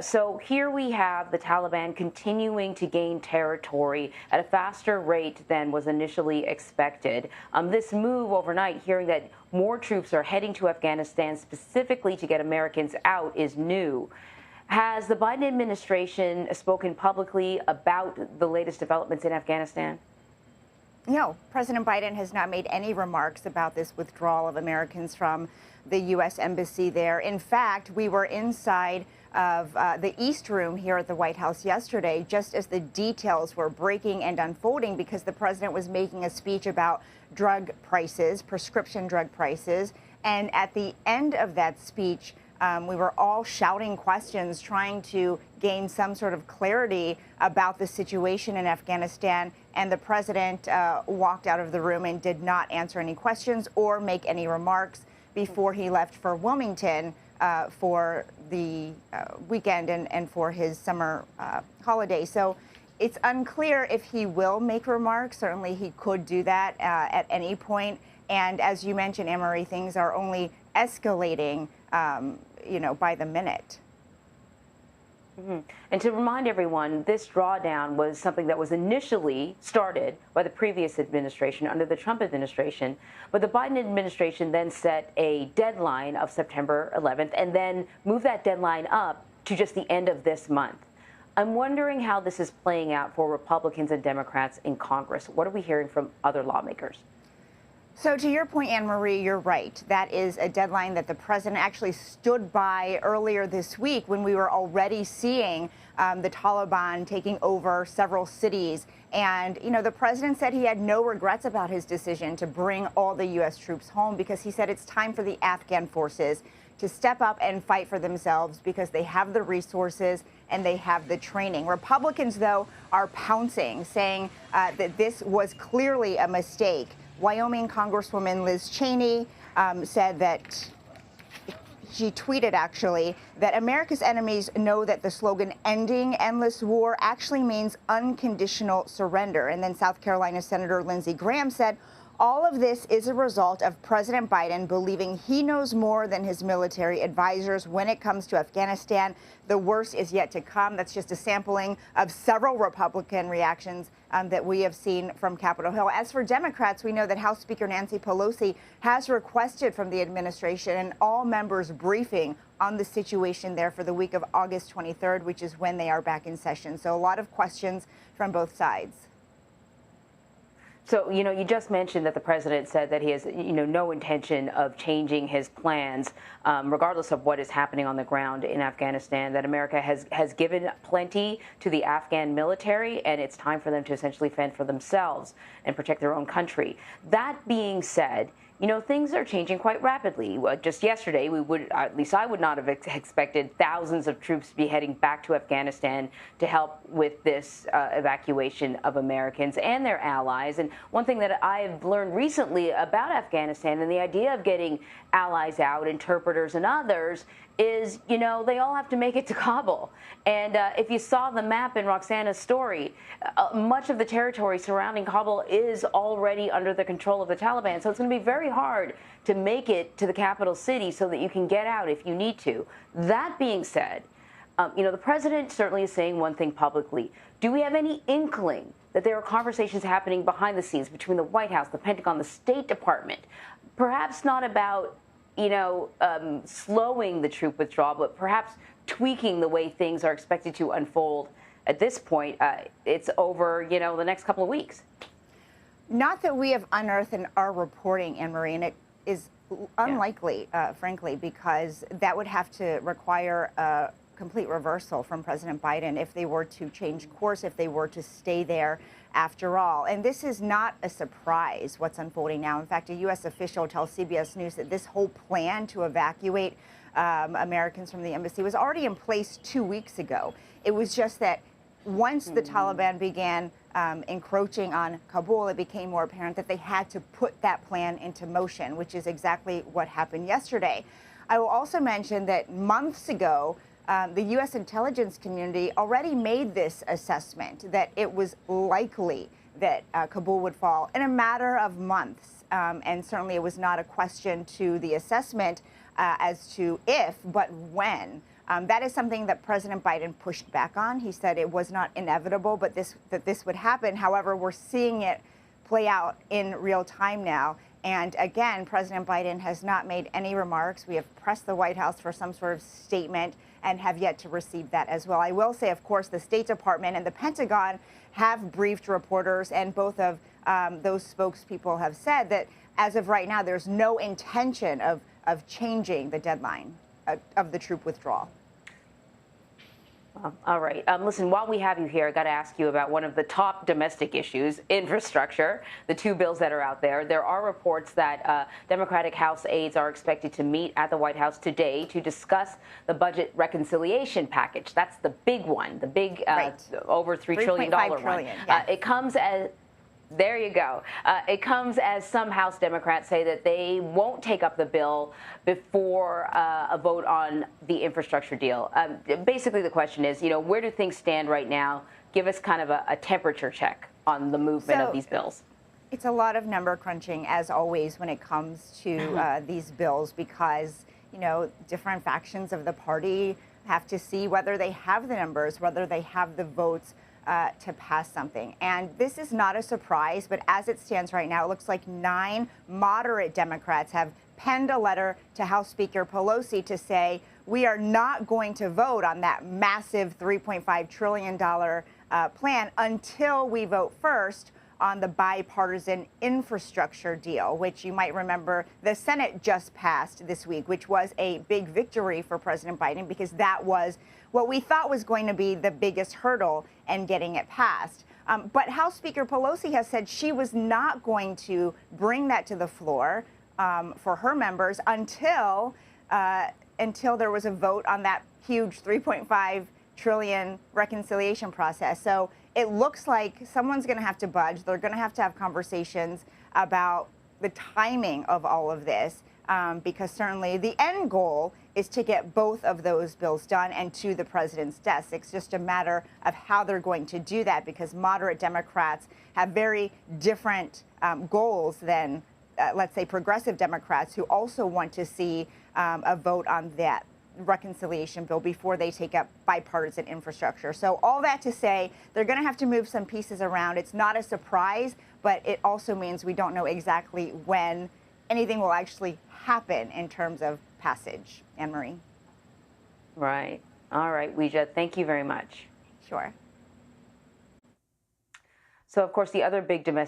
So here we have the Taliban continuing to gain territory at a faster rate than was initially expected. This move overnight, hearing that more troops are heading to Afghanistan specifically to get Americans out, is new. Has the Biden administration spoken publicly about the latest developments in Afghanistan? No, President Biden has not made any remarks about this withdrawal of Americans from the U.S. Embassy there. In fact, we were inside of the East Room here at the White House yesterday, just as the details were breaking and unfolding, because the president was making a speech about drug prices, prescription drug prices. And at the end of that speech, we were all shouting questions, trying to gain some sort of clarity about the situation in Afghanistan. And the president walked out of the room and did not answer any questions or make any remarks before he left for Wilmington for the weekend and for his summer holiday. So it's unclear if he will make remarks. Certainly he could do that at any point. And as you mentioned, Anne-Marie, things are only escalating by the minute. Mm-hmm. And to remind everyone, this drawdown was something that was initially started by the previous administration under the Trump administration, but the Biden administration then set a deadline of September 11th and then moved that deadline up to just the end of this month. I'm wondering how this is playing out for Republicans and Democrats in Congress. What are we hearing from other lawmakers? So to your point, Anne-Marie, you're right. That is a deadline that the president actually stood by earlier this week when we were already seeing the Taliban taking over several cities. And, the president said he had no regrets about his decision to bring all the U.S. troops home, because he said it's time for the Afghan forces to step up and fight for themselves because they have the resources and they have the training. Republicans, though, are pouncing, saying that this was clearly a mistake. Wyoming Congresswoman Liz Cheney said that she tweeted, actually, that America's enemies know that the slogan "ending endless war" actually means unconditional surrender. And then South Carolina Senator Lindsey Graham said, all of this is a result of President Biden believing he knows more than his military advisors when it comes to Afghanistan. The worst is yet to come. That's just a sampling of several Republican reactions that we have seen from Capitol Hill. As for Democrats, we know that House Speaker Nancy Pelosi has requested from the administration an all-members briefing on the situation there for the week of August 23rd, which is when they are back in session. So a lot of questions from both sides. So, you just mentioned that the president said that he has, no intention of changing his plans, regardless of what is happening on the ground in Afghanistan, that America has given plenty to the Afghan military, and it's time for them to essentially fend for themselves and protect their own country. That being said, things are changing quite rapidly. Just yesterday, at least I would not have expected thousands of troops to be heading back to Afghanistan to help with this evacuation of Americans and their allies. And one thing that I've learned recently about Afghanistan and the idea of getting allies out, interpreters and others, is, they all have to make it to Kabul. And if you saw the map in Roxana's story, much of the territory surrounding Kabul is already under the control of the Taliban. So it's going to be very hard to make it to the capital city so that you can get out if you need to. That being said, the president certainly is saying one thing publicly. Do we have any inkling that there are conversations happening behind the scenes between the White House, the Pentagon, the State Department, perhaps not about slowing the troop withdrawal, but perhaps tweaking the way things are expected to unfold at this point? It's over, the next couple of weeks. Not that we have unearthed in our reporting, Anne-Marie, and it is unlikely, frankly, because that would have to require a complete reversal from President Biden if they were to change course, if they were to stay there after all. And this is not a surprise, what's unfolding now. In fact, a U.S. official tells CBS News that this whole plan to evacuate Americans from the embassy was already in place 2 weeks ago. It was just that once the Taliban began encroaching on Kabul, it became more apparent that they had to put that plan into motion, which is exactly what happened yesterday. I will also mention that months ago, the U.S. intelligence community already made this assessment that it was likely that Kabul would fall in a matter of months. And certainly it was not a question to the assessment as to if, but when That is something that President Biden pushed back on. He said it was not inevitable, but that this would happen. However, we're seeing it play out in real time now. And again, President Biden has not made any remarks. We have pressed the White House for some sort of statement and have yet to receive that as well. I will say, of course, the State Department and the Pentagon have briefed reporters, and both of those spokespeople have said that as of right now, there's no intention of changing the deadline of the troop withdrawal. All right. Listen, while we have you here, I got to ask you about one of the top domestic issues, infrastructure, the two bills that are out there. There are reports that Democratic House aides are expected to meet at the White House today to discuss the budget reconciliation package. That's the big one, the big over $3 trillion one. Yes. It comes as There you go. It comes as some House Democrats say that they won't take up the bill before a vote on the infrastructure deal. Basically, the question is, where do things stand right now? Give us kind of a temperature check on the movement of these bills. It's a lot of number crunching, as always, when it comes to these bills, because, different factions of the party have to see whether they have the numbers, whether they have the votes to pass something. And this is not a surprise, but as it stands right now, it looks like 9 moderate Democrats have penned a letter to House Speaker Pelosi to say, we are not going to vote on that massive $3.5 trillion plan until we vote first on the bipartisan infrastructure deal, which you might remember the Senate just passed this week, which was a big victory for President Biden, because that was what we thought was going to be the biggest hurdle in getting it passed. But House Speaker Pelosi has said she was not going to bring that to the floor for her members until there was a vote on that huge $3.5 trillion reconciliation process. So it looks like someone's going to have to budge. They're going to have conversations about the timing of all of this, because certainly the end goal is to get both of those bills done and to the president's desk. It's just a matter of how they're going to do that, because moderate Democrats have very different goals than, let's say, progressive Democrats, who also want to see a vote on that reconciliation bill before they take up bipartisan infrastructure. So all that to say, they're going to have to move some pieces around. It's not a surprise, but it also means we don't know exactly when anything will actually happen in terms of passage. Anne-Marie. Right. All right, Weijia, thank you very much. Sure. So, of course, the other big domestic